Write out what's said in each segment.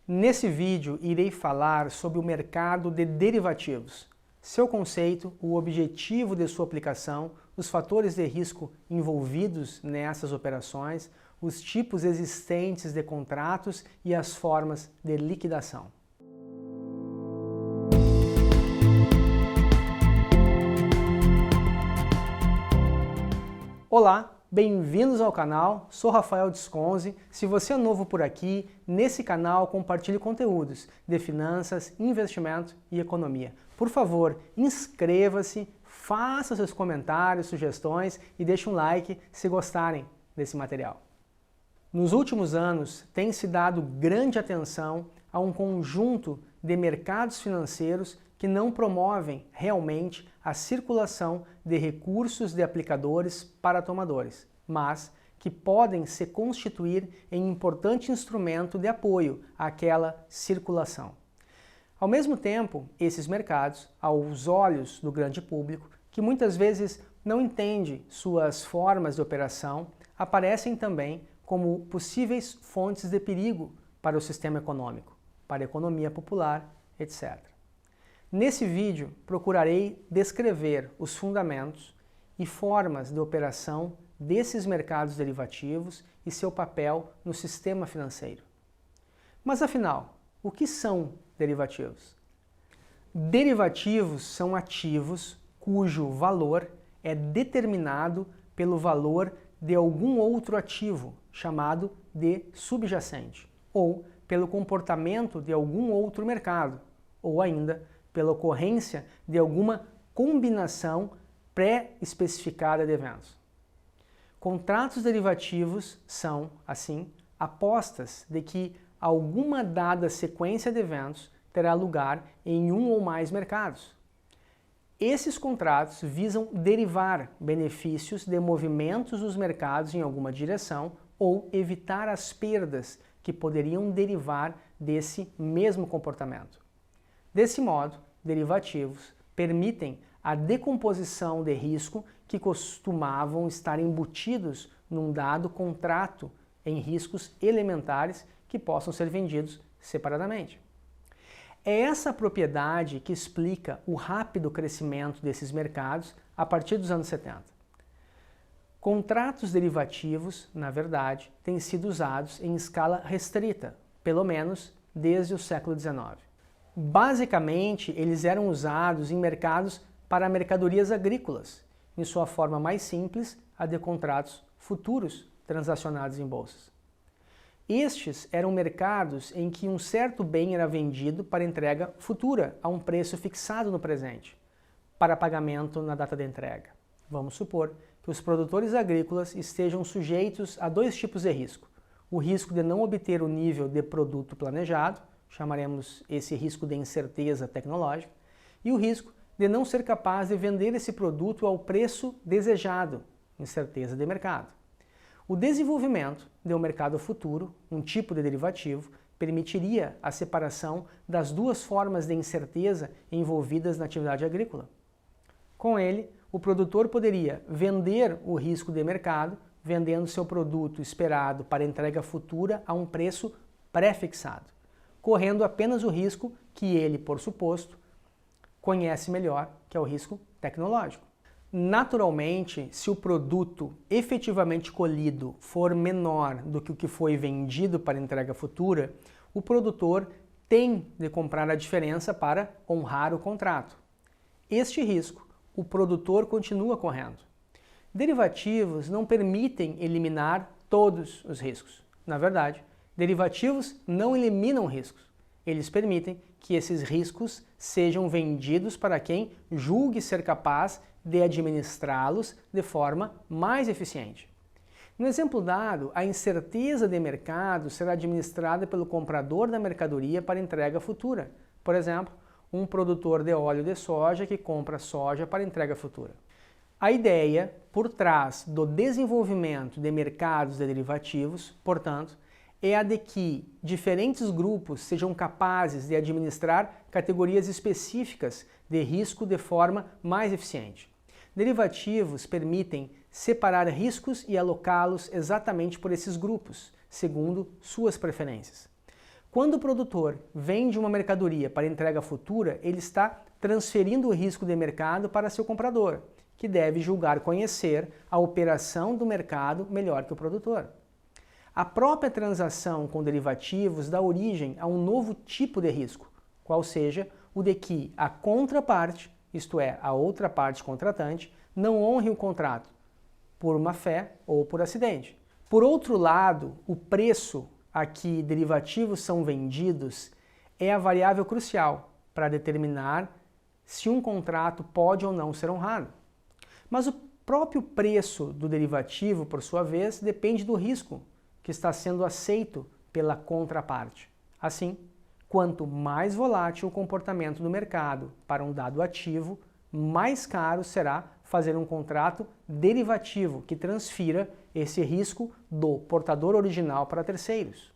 Nesse vídeo, irei falar sobre o mercado de derivativos, seu conceito, o objetivo de sua aplicação, os fatores de risco envolvidos nessas operações, os tipos existentes de contratos e as formas de liquidação. Olá! Bem-vindos ao canal, sou Rafael Desconze. Se você é novo por aqui, nesse canal compartilhe conteúdos de finanças, investimento e economia. Por favor, inscreva-se, faça seus comentários, sugestões e deixe um like se gostarem desse material. Nos últimos anos, tem se dado grande atenção a um conjunto de mercados financeiros que não promovem realmente a circulação de recursos de aplicadores para tomadores, mas que podem se constituir em importante instrumento de apoio àquela circulação. Ao mesmo tempo, esses mercados, aos olhos do grande público, que muitas vezes não entende suas formas de operação, aparecem também como possíveis fontes de perigo para o sistema econômico, para a economia popular, etc. Nesse vídeo, procurarei descrever os fundamentos e formas de operação desses mercados derivativos e seu papel no sistema financeiro. Mas afinal, o que são derivativos? Derivativos são ativos cujo valor é determinado pelo valor de algum outro ativo, chamado de subjacente, ou pelo comportamento de algum outro mercado, ou ainda pela ocorrência de alguma combinação pré-especificada de eventos. Contratos derivativos são, assim, apostas de que alguma dada sequência de eventos terá lugar em um ou mais mercados. Esses contratos visam derivar benefícios de movimentos dos mercados em alguma direção ou evitar as perdas que poderiam derivar desse mesmo comportamento. Desse modo, derivativos permitem a decomposição de risco que costumavam estar embutidos num dado contrato em riscos elementares que possam ser vendidos separadamente. É essa propriedade que explica o rápido crescimento desses mercados a partir dos anos 70. Contratos derivativos, na verdade, têm sido usados em escala restrita, pelo menos desde o século XIX. Basicamente, eles eram usados em mercados para mercadorias agrícolas, em sua forma mais simples, a de contratos futuros transacionados em bolsas. Estes eram mercados em que um certo bem era vendido para entrega futura, a um preço fixado no presente, para pagamento na data da entrega. Vamos supor que os produtores agrícolas estejam sujeitos a dois tipos de risco. O risco de não obter o nível de produto planejado, chamaremos esse risco de incerteza tecnológica, e o risco de não ser capaz de vender esse produto ao preço desejado, incerteza de mercado. O desenvolvimento de um mercado futuro, um tipo de derivativo, permitiria a separação das duas formas de incerteza envolvidas na atividade agrícola. Com ele, o produtor poderia vender o risco de mercado, vendendo seu produto esperado para entrega futura a um preço pré-fixado, correndo apenas o risco que ele, por suposto, conhece melhor, que é o risco tecnológico. Naturalmente, se o produto efetivamente colhido for menor do que o que foi vendido para entrega futura, o produtor tem de comprar a diferença para honrar o contrato. Este risco, o produtor continua correndo. Derivativos não permitem eliminar todos os riscos. Na verdade, derivativos não eliminam riscos. Eles permitem que esses riscos sejam vendidos para quem julgue ser capaz de administrá-los de forma mais eficiente. No exemplo dado, a incerteza de mercado será administrada pelo comprador da mercadoria para entrega futura. Por exemplo, um produtor de óleo de soja que compra soja para entrega futura. A ideia por trás do desenvolvimento de mercados de derivativos, portanto, é a de que diferentes grupos sejam capazes de administrar categorias específicas de risco de forma mais eficiente. Derivativos permitem separar riscos e alocá-los exatamente por esses grupos, segundo suas preferências. Quando o produtor vende uma mercadoria para entrega futura, ele está transferindo o risco de mercado para seu comprador, que deve julgar conhecer a operação do mercado melhor que o produtor. A própria transação com derivativos dá origem a um novo tipo de risco, qual seja o de que a contraparte, isto é, a outra parte contratante, não honre o contrato, por má fé ou por acidente. Por outro lado, o preço a que derivativos são vendidos é a variável crucial para determinar se um contrato pode ou não ser honrado. Mas o próprio preço do derivativo, por sua vez, depende do risco que está sendo aceito pela contraparte. Assim, quanto mais volátil o comportamento do mercado para um dado ativo, mais caro será fazer um contrato derivativo que transfira esse risco do portador original para terceiros.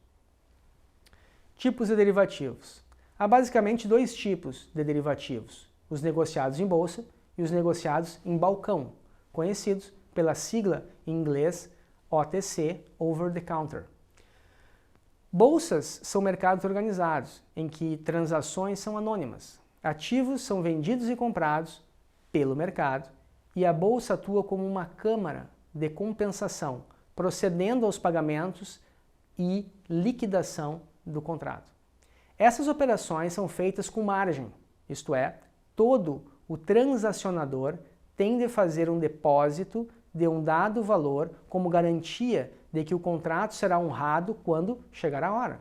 Tipos de derivativos. Há basicamente dois tipos de derivativos: os negociados em bolsa e os negociados em balcão, conhecidos pela sigla em inglês OTC, Over the Counter. Bolsas são mercados organizados, em que transações são anônimas. Ativos são vendidos e comprados pelo mercado, e a bolsa atua como uma câmara de compensação, procedendo aos pagamentos e liquidação do contrato. Essas operações são feitas com margem, isto é, todo o transacionador tem de fazer um depósito de um dado valor como garantia de que o contrato será honrado quando chegar a hora.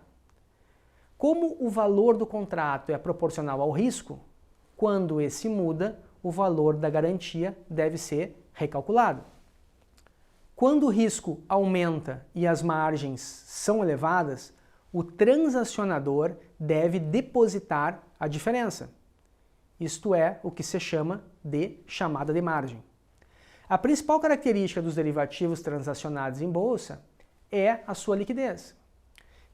Como o valor do contrato é proporcional ao risco, quando esse muda, o valor da garantia deve ser recalculado. Quando o risco aumenta e as margens são elevadas, o transacionador deve depositar a diferença. Isto é o que se chama de chamada de margem. A principal característica dos derivativos transacionados em bolsa é a sua liquidez.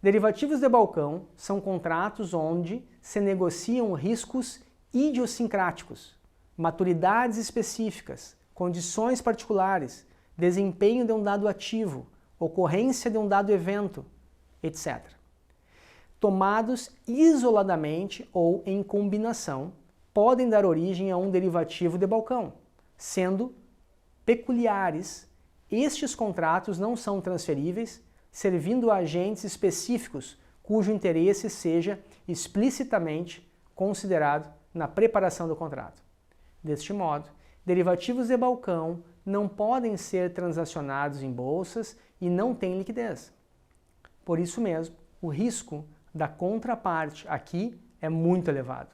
Derivativos de balcão são contratos onde se negociam riscos idiosincráticos, maturidades específicas, condições particulares, desempenho de um dado ativo, ocorrência de um dado evento, etc. Tomados isoladamente ou em combinação, podem dar origem a um derivativo de balcão, sendo peculiares. Estes contratos não são transferíveis, servindo a agentes específicos cujo interesse seja explicitamente considerado na preparação do contrato. Deste modo, derivativos de balcão não podem ser transacionados em bolsas e não têm liquidez. Por isso mesmo, o risco da contraparte aqui é muito elevado.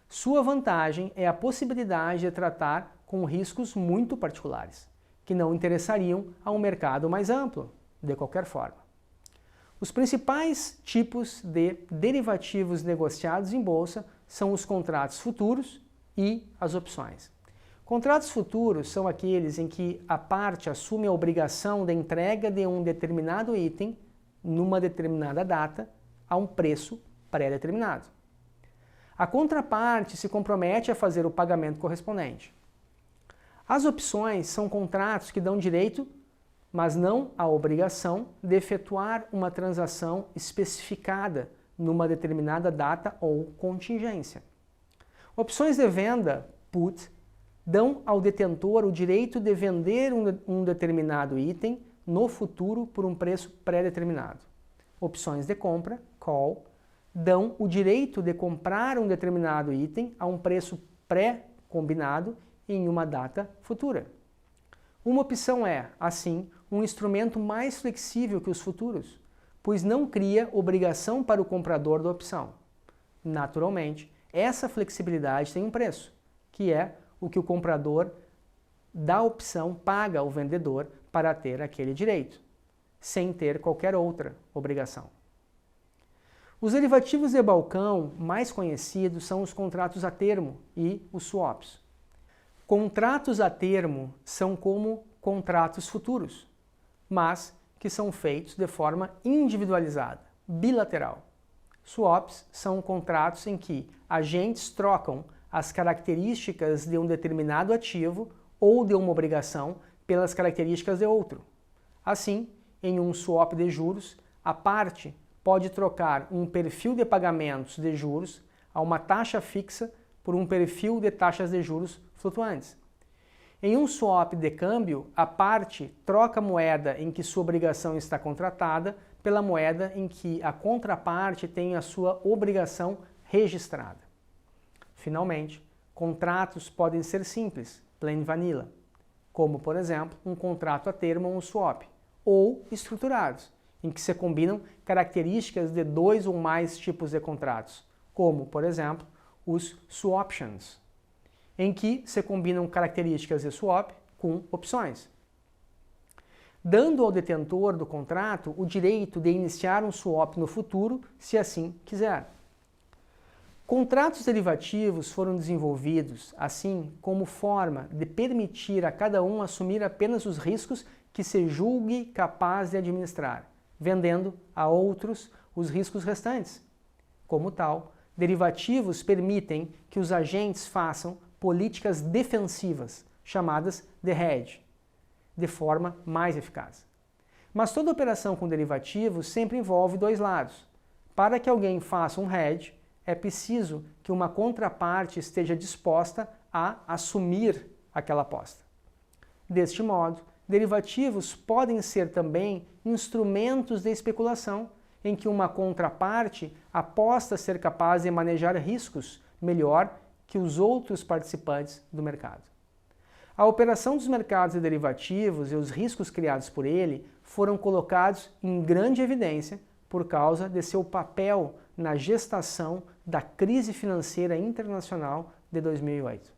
Sua vantagem é a possibilidade de tratar com riscos muito particulares, que não interessariam a um mercado mais amplo, de qualquer forma. Os principais tipos de derivativos negociados em bolsa são os contratos futuros e as opções. Contratos futuros são aqueles em que a parte assume a obrigação da entrega de um determinado item numa determinada data a um preço pré-determinado. A contraparte se compromete a fazer o pagamento correspondente. As opções são contratos que dão direito, mas não a obrigação, de efetuar uma transação especificada numa determinada data ou contingência. Opções de venda, put, dão ao detentor o direito de vender um determinado item no futuro por um preço pré-determinado. Opções de compra, call, dão o direito de comprar um determinado item a um preço pré-combinado em uma data futura. Uma opção é, assim, um instrumento mais flexível que os futuros, pois não cria obrigação para o comprador da opção. Naturalmente, essa flexibilidade tem um preço, que é o que o comprador da opção paga ao vendedor para ter aquele direito, sem ter qualquer outra obrigação. Os derivativos de balcão mais conhecidos são os contratos a termo e os swaps. Contratos a termo são como contratos futuros, mas que são feitos de forma individualizada, bilateral. Swaps são contratos em que agentes trocam as características de um determinado ativo ou de uma obrigação pelas características de outro. Assim, em um swap de juros, a parte pode trocar um perfil de pagamentos de juros a uma taxa fixa por um perfil de taxas de juros flutuantes. Em um swap de câmbio, a parte troca a moeda em que sua obrigação está contratada pela moeda em que a contraparte tem a sua obrigação registrada. Finalmente, contratos podem ser simples, plain vanilla, como, por exemplo, um contrato a termo ou um swap, ou estruturados, em que se combinam características de 2 ou mais tipos de contratos, como, por exemplo, os swaptions, em que se combinam características de swap com opções, dando ao detentor do contrato o direito de iniciar um swap no futuro, se assim quiser. Contratos derivativos foram desenvolvidos, assim, como forma de permitir a cada um assumir apenas os riscos que se julgue capaz de administrar, vendendo a outros os riscos restantes. Como tal, derivativos permitem que os agentes façam políticas defensivas, chamadas de hedge, de forma mais eficaz. Mas toda operação com derivativos sempre envolve dois lados. Para que alguém faça um hedge, é preciso que uma contraparte esteja disposta a assumir aquela aposta. Deste modo, derivativos podem ser também instrumentos de especulação, em que uma contraparte aposta ser capaz de manejar riscos melhor que os outros participantes do mercado. A operação dos mercados de derivativos e os riscos criados por ele foram colocados em grande evidência por causa de seu papel na gestação da crise financeira internacional de 2008.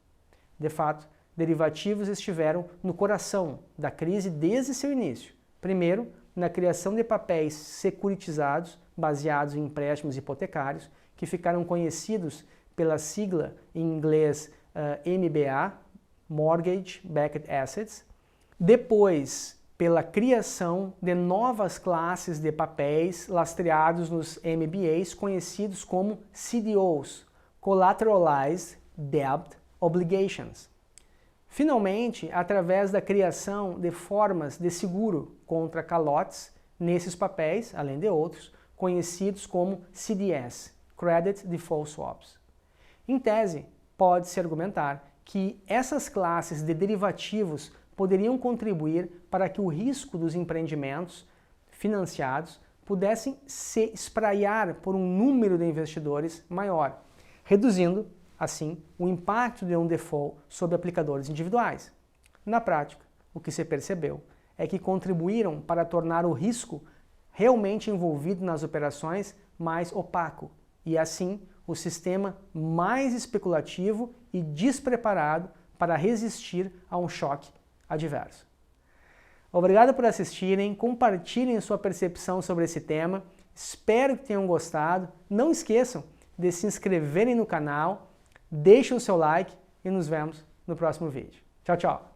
De fato, derivativos estiveram no coração da crise desde seu início. Primeiro, na criação de papéis securitizados, baseados em empréstimos hipotecários, que ficaram conhecidos pela sigla em inglês MBA, Mortgage Backed Assets. Depois, pela criação de novas classes de papéis lastreados nos MBAs, conhecidos como CDOs, Collateralized Debt Obligations. Finalmente, através da criação de formas de seguro contra calotes nesses papéis, além de outros, conhecidos como CDS, Credit Default Swaps. Em tese, pode-se argumentar que essas classes de derivativos poderiam contribuir para que o risco dos empreendimentos financiados pudessem se espraiar por um número de investidores maior, reduzindo, assim, o impacto de um default sobre aplicadores individuais. Na prática, o que se percebeu é que contribuíram para tornar o risco realmente envolvido nas operações mais opaco e, assim, o sistema mais especulativo e despreparado para resistir a um choque adverso. Obrigado por assistirem, compartilhem sua percepção sobre esse tema, espero que tenham gostado, não esqueçam de se inscreverem no canal, deixem o seu like e nos vemos no próximo vídeo. Tchau, tchau!